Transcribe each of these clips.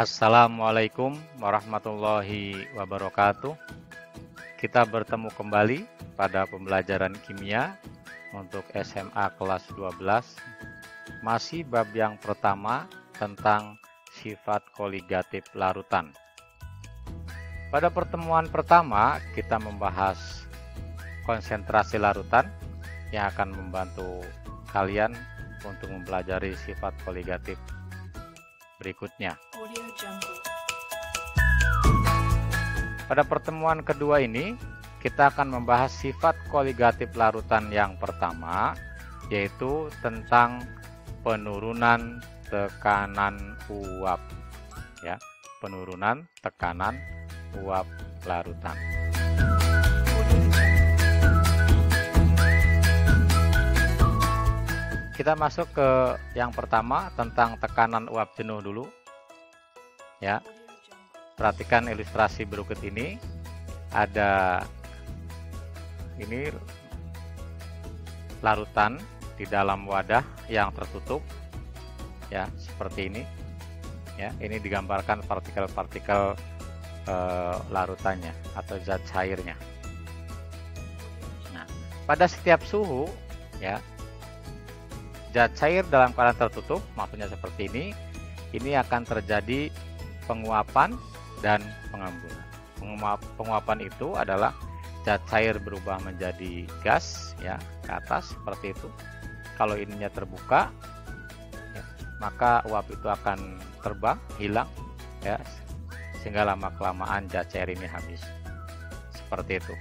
Assalamualaikum warahmatullahi wabarakatuh. Kita bertemu kembali pada pembelajaran kimia untuk SMA kelas 12. Masih bab yang pertama tentang sifat koligatif larutan. Pada pertemuan pertama kita membahas konsentrasi larutan yang akan membantu kalian untuk mempelajari sifat koligatif berikutnya. Pada pertemuan kedua ini, kita akan membahas sifat koligatif larutan yang pertama, yaitu tentang penurunan tekanan uap. Ya, penurunan tekanan uap larutan. Kita masuk ke yang pertama tentang tekanan uap jenuh dulu. Ya. Perhatikan ilustrasi berikut ini. Ada ini larutan di dalam wadah yang tertutup. Ya, seperti ini. Ya, ini digambarkan partikel-partikel larutannya atau zat cairnya. Nah, pada setiap suhu ya, zat cair dalam keadaan tertutup, maksudnya seperti ini akan terjadi penguapan dan pengembunan. Penguapan itu adalah zat cair berubah menjadi gas ya, ke atas seperti itu. Kalau ininya terbuka, ya, maka uap itu akan terbang, hilang ya, sehingga lama-kelamaan zat cair ini habis. Seperti itu.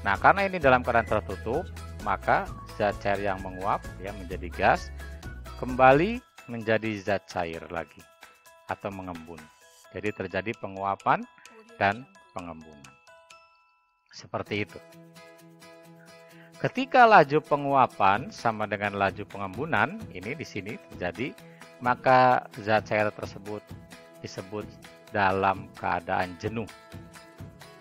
Nah, karena ini dalam keadaan tertutup, maka zat cair yang menguap ya menjadi gas kembali menjadi zat cair lagi atau mengembun. Jadi terjadi penguapan dan pengembunan. Seperti itu. Ketika laju penguapan sama dengan laju pengembunan, ini di sini terjadi, maka zat cair tersebut disebut dalam keadaan jenuh.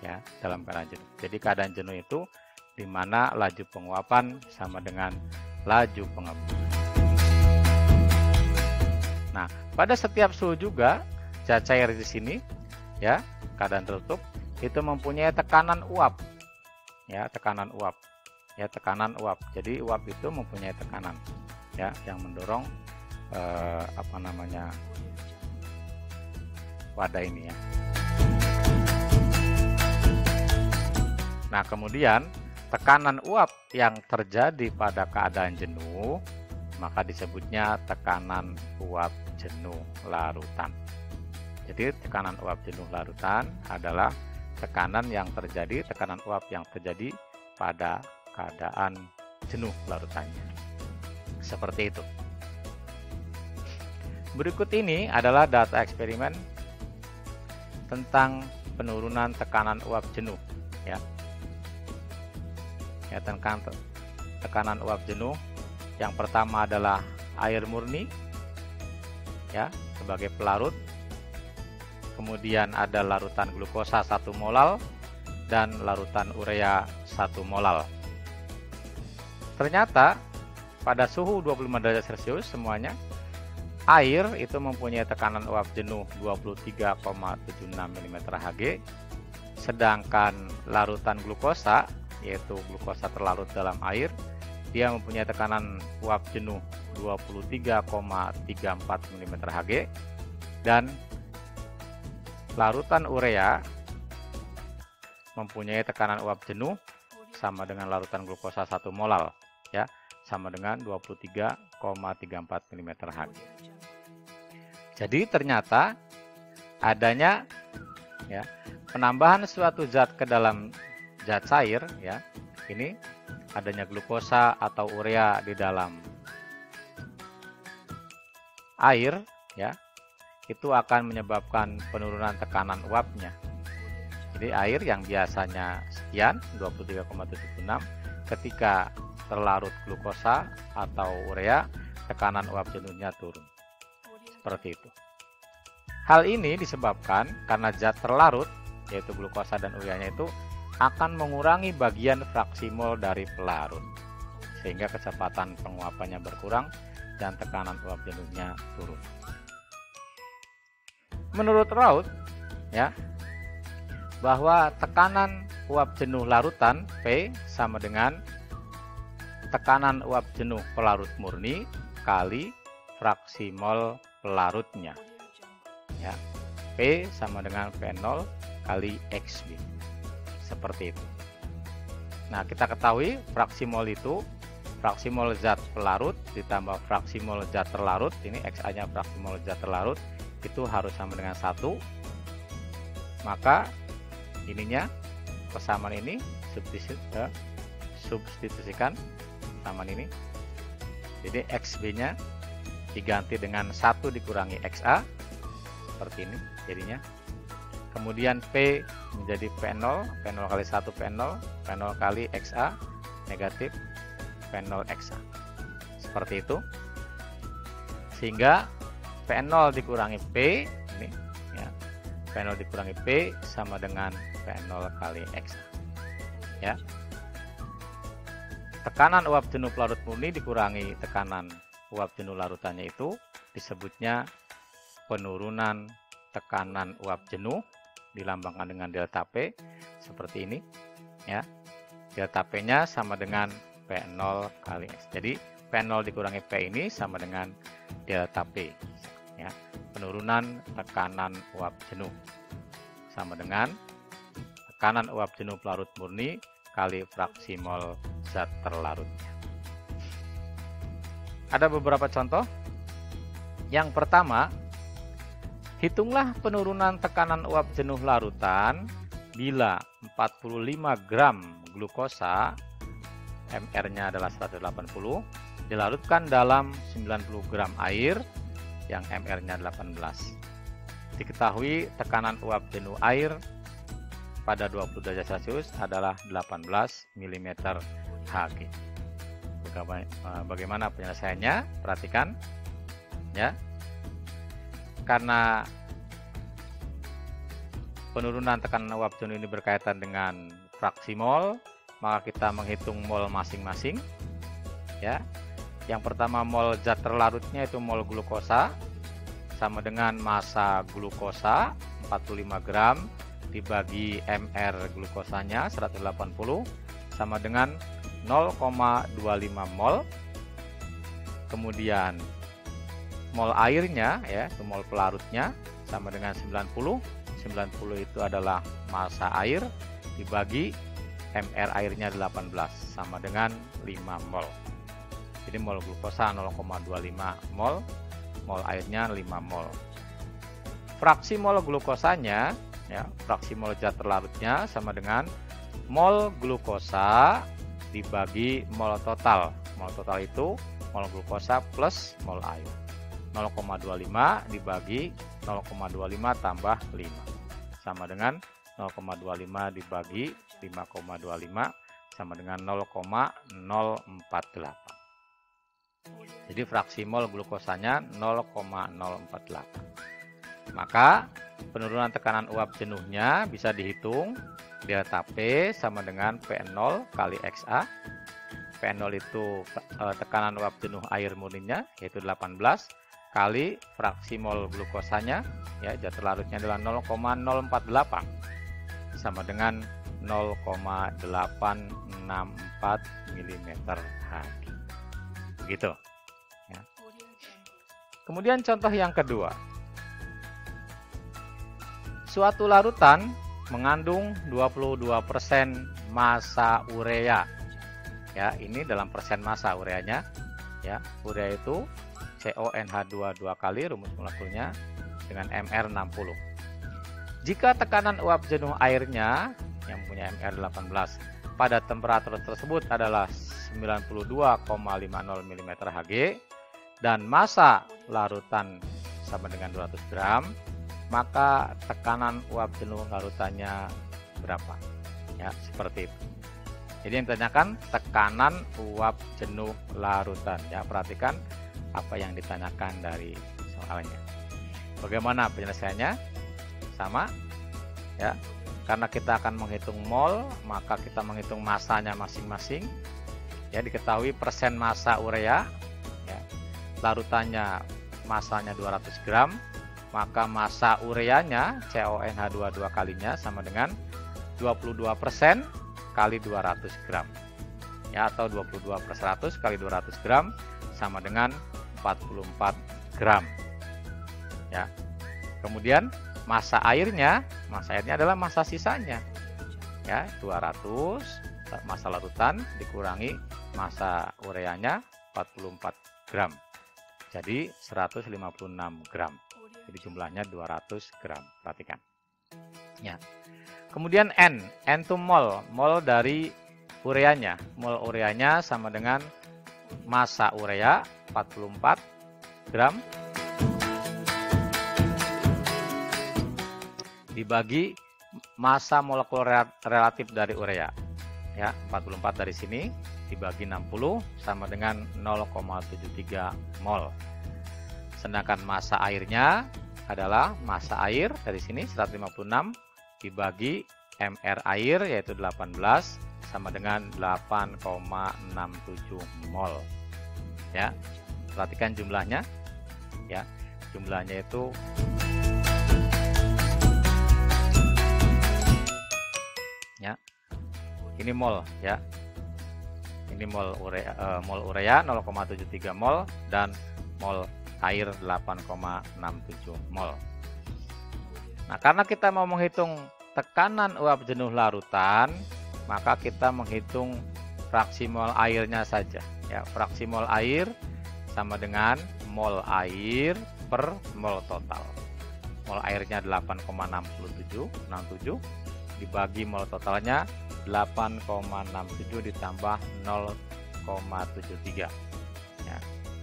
Ya, dalam keadaan jenuh. Jadi keadaan jenuh itu di mana laju penguapan sama dengan laju pengembunan. Nah, pada setiap suhu juga zat cair di sini ya, keadaan tertutup itu mempunyai tekanan uap. Ya, tekanan uap. Ya, tekanan uap. Jadi uap itu mempunyai tekanan ya yang mendorong wadah ini ya. Nah, kemudian tekanan uap yang terjadi pada keadaan jenuh, maka disebutnya tekanan uap jenuh larutan. Jadi tekanan uap jenuh larutan adalah tekanan uap yang terjadi pada keadaan jenuh larutannya. Seperti itu. Berikut ini adalah data eksperimen tentang penurunan tekanan uap jenuh ya. Ya, tekanan uap jenuh yang pertama adalah air murni ya sebagai pelarut, kemudian ada larutan glukosa 1 molal dan larutan urea 1 molal. Ternyata pada suhu 25 derajat Celcius semuanya air itu mempunyai tekanan uap jenuh 23,76 mmHg, sedangkan larutan glukosa yaitu glukosa terlarut dalam air, dia mempunyai tekanan uap jenuh 23,34 mmHg, dan larutan urea mempunyai tekanan uap jenuh sama dengan larutan glukosa 1 molal ya, sama dengan 23,34 mmHg. Jadi ternyata adanya ya penambahan suatu zat ke dalam zat cair ya, ini adanya glukosa atau urea di dalam air ya, itu akan menyebabkan penurunan tekanan uapnya. Jadi air yang biasanya sekian 23,76, ketika terlarut glukosa atau urea, tekanan uap jenuhnya turun. Seperti itu. Hal ini disebabkan karena zat terlarut yaitu glukosa dan ureanya itu akan mengurangi bagian fraksi mol dari pelarut, sehingga kecepatan penguapannya berkurang dan tekanan uap jenuhnya turun. Menurut Raut, ya, bahwa tekanan uap jenuh larutan P sama dengan tekanan uap jenuh pelarut murni kali fraksi mol pelarutnya. Ya, P sama dengan P0 kali XB. Seperti itu. Nah, kita ketahui fraksi mol itu fraksi mol zat pelarut ditambah fraksi mol zat terlarut. Ini XA-nya fraksi mol zat terlarut itu harus sama dengan 1. Maka ininya persamaan ini substitusikan persamaan ini. Jadi XB-nya diganti dengan 1 dikurangi XA seperti ini jadinya. Kemudian P menjadi P0, P0 kali 1 P0, P0 kali XA negatif P0 XA. Seperti itu. Sehingga P0 dikurangi P ini ya. P0 dikurangi P sama dengan P0 kali XA. Ya. Tekanan uap jenuh pelarut murni dikurangi tekanan uap jenuh larutannya itu disebutnya penurunan tekanan uap jenuh, dilambangkan dengan delta P seperti ini ya. Delta P-nya sama dengan P0 kali X. Jadi P0 dikurangi P ini sama dengan delta P ya. Penurunan tekanan uap jenuh sama dengan tekanan uap jenuh pelarut murni kali fraksi mol zat terlarutnya. Ada beberapa contoh. Yang pertama, hitunglah penurunan tekanan uap jenuh larutan bila 45 gram glukosa, MR-nya adalah 180, dilarutkan dalam 90 gram air yang MR-nya 18. Diketahui tekanan uap jenuh air pada 20 derajat Celcius adalah 18 mm Hg. Bagaimana penyelesaiannya? Perhatikan ya. Karena penurunan tekanan uap jenuh ini berkaitan dengan fraksi mol, maka kita menghitung mol masing-masing ya. Yang pertama mol zat terlarutnya itu mol glukosa sama dengan massa glukosa 45 gram dibagi MR glukosanya 180 sama dengan 0,25 mol. Kemudian mol airnya ya, itu mol pelarutnya sama dengan 90. 90 itu adalah massa air dibagi MR airnya 18 sama dengan 5 mol. Jadi mol glukosa 0,25 mol, mol airnya 5 mol. Fraksi mol glukosanya ya, fraksi mol zat terlarutnya sama dengan mol glukosa dibagi mol total. Mol total itu mol glukosa plus mol air. 0,25 dibagi 0,25 tambah 5 sama dengan 0,25 dibagi 5,25 sama dengan 0,048. Jadi fraksi mol glukosanya 0,048. Maka penurunan tekanan uap jenuhnya bisa dihitung delta P sama dengan P0 kali XA. P0 itu tekanan uap jenuh air murninya yaitu 18 kali fraksi mol glukosanya ya, zat terlarutnya adalah 0,048 sama dengan 0,864 mm Hg. Begitu ya. Kemudian contoh yang kedua. Suatu larutan mengandung 22% massa urea. Ya, ini dalam persen massa ureanya. Ya, urea itu CONH2 2 kali rumus molekulnya dengan MR 60. Jika tekanan uap jenuh airnya yang punya MR 18 pada temperatur tersebut adalah 92,50 mm Hg dan massa larutan sama dengan 200 gram, maka tekanan uap jenuh larutannya berapa? Ya, seperti itu. Jadi yang ditanyakan tekanan uap jenuh larutan. Ya, perhatikan apa yang ditanyakan dari soalnya. Bagaimana penyelesaiannya? Sama ya. Karena kita akan menghitung mol, maka kita menghitung massanya masing-masing. Ya, diketahui persen massa urea ya. Larutannya massanya 200 gram. maka massa ureanya CONH2 dua kalinya sama dengan 22% kali 200 gram. Ya, atau 22/100 kali 200 gram sama dengan 44 gram. Ya. Kemudian massa airnya adalah massa sisanya. Ya, 200 massa larutan dikurangi massa ureanya 44 gram. Jadi 156 gram. Jadi jumlahnya 200 gram. Perhatikan. Ya. Kemudian N itu mol dari ureanya. Mol ureanya sama dengan massa urea 44 gram dibagi massa molekul relatif dari urea. Ya, 44 dari sini dibagi 60 sama dengan 0,73 mol. Sedangkan massa airnya adalah massa air dari sini 156 dibagi mR air yaitu 18 sama dengan 8,67 mol. Ya. Perhatikan jumlahnya. Ya. Jumlahnya itu ya. Ini mol ya. Ini mol urea 0,73 mol dan mol air 8,67 mol. Nah, karena kita mau menghitung tekanan uap jenuh larutan, maka kita menghitung fraksi mol airnya saja. Ya, fraksi mol air sama dengan mol air per mol total. Mol airnya 8,67 dibagi mol totalnya 8,67 ditambah 0,73. Ya,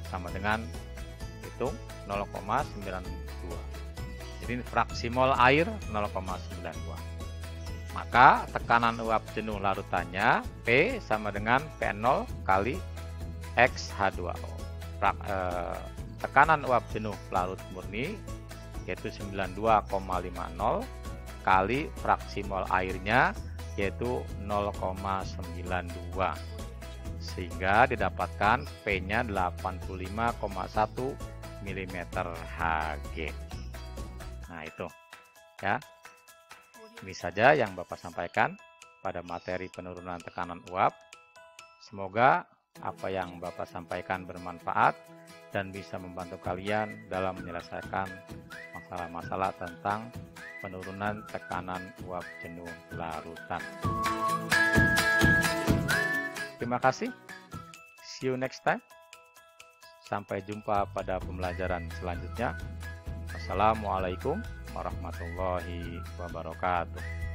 sama dengan hitung 0,92. Jadi fraksi mol air 0,92. Maka tekanan uap jenuh larutannya P sama dengan P0 kali X H2O. Tekanan uap jenuh larut murni yaitu 92,50 kali fraksi mol airnya yaitu 0,92. Sehingga didapatkan P-nya 85,1 mm Hg. Nah, itu ya. Ini saja yang Bapak sampaikan pada materi penurunan tekanan uap. Semoga apa yang Bapak sampaikan bermanfaat dan bisa membantu kalian dalam menyelesaikan masalah-masalah tentang penurunan tekanan uap jenuh larutan. Terima kasih. See you next time. Sampai jumpa pada pembelajaran selanjutnya. Assalamualaikum warahmatullahi wabarakatuh.